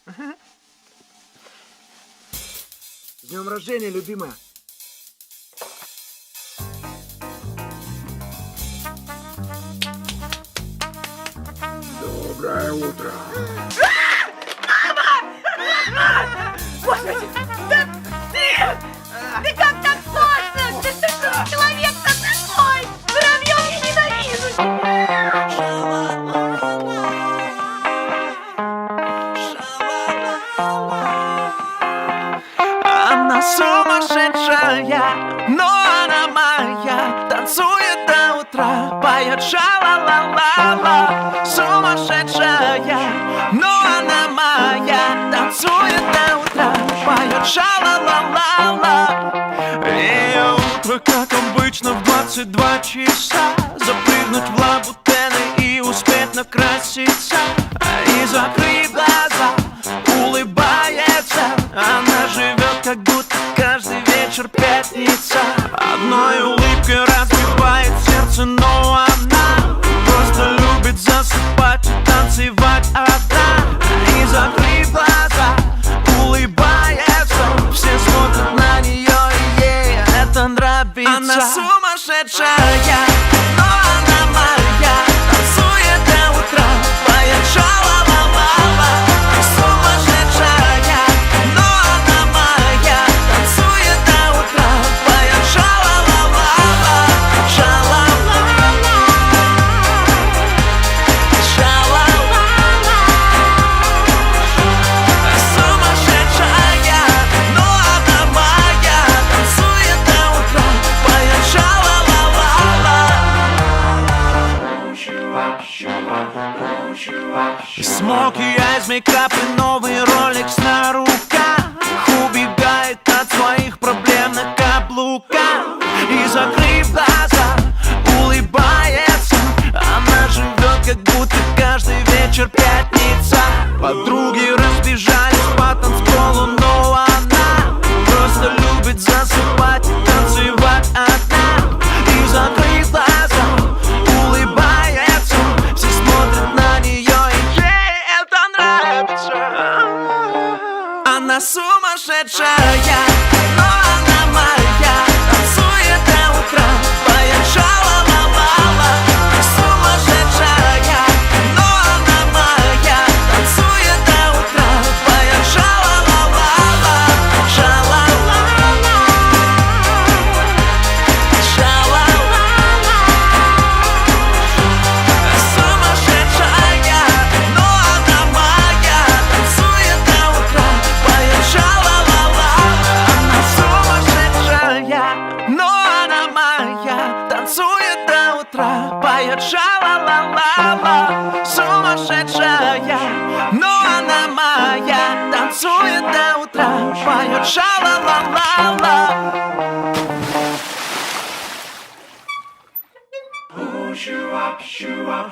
С днем рождения, любимая! Доброе утро! Господи, да ты как так можно? Ты что, человек-то такой? Муравьев я ненавижу! Она сумасшедшая, но она моя. Танцует до утра, поет ша-ла-ла-ла-ла. Сумасшедшая, но она моя. Танцует до утра, поет ша-ла-ла-ла-ла. Ее утро, как обычно, в 22 часа. Запрыгнуть в лабутены и успеть накраситься. И закрыть глаза, улыбается. Она живет, как будто каждый вечер пятница. Одной улыбкой разбивает сердце, но она просто любит засыпать и танцевать одна. И закрыв глаза, улыбается. Все смотрят на нее, и ей это нравится. Она сумасшедшая, но она моя. Танцует до утра, поет ша-ла-ла-ла-ла. Сумасшедшая, но она моя. Танцует до утра, поет ша-ла-ла-ла-ла. Ша-ла-ла-ла, ша-ла-ла-ла. Сумасшедшая, но она моя. Танцует до утра, поет ша-ла-ла-ла-ла. Смоки, айс, мейкап и новый Rolex на руках. Убегает от своих проблем на каблуках. И закрыв глаза, улыбается. Она живет, как будто каждый вечер пятница. Подруги разбежались по танцполу, но она просто любит засыпать и танцевать одна. И закрыв глаза, улыбается. Все смотрят на нее, и ей это нравится. Она сумасшедшая, но она моя. Танцует до утра, поет ша-ла-ла-ла-ла. Сумасшедшая, но она моя. Танцует до утра, поет ша-ла-ла-ла-ла. Ша-ла-ла-ла, ша-ла-ла-ла. Сумасшедшая, но она моя. Танцует до утра, поет ша-ла-ла-ла-ла. Она сумасшедшая, но она моя. Танцует до утра, поет ша-ла-ла-ла-ла. Сумасшедшая, но она моя. Танцует до утра, поет ша-ла-ла-ла-ла. Shoo-up, shoo-up.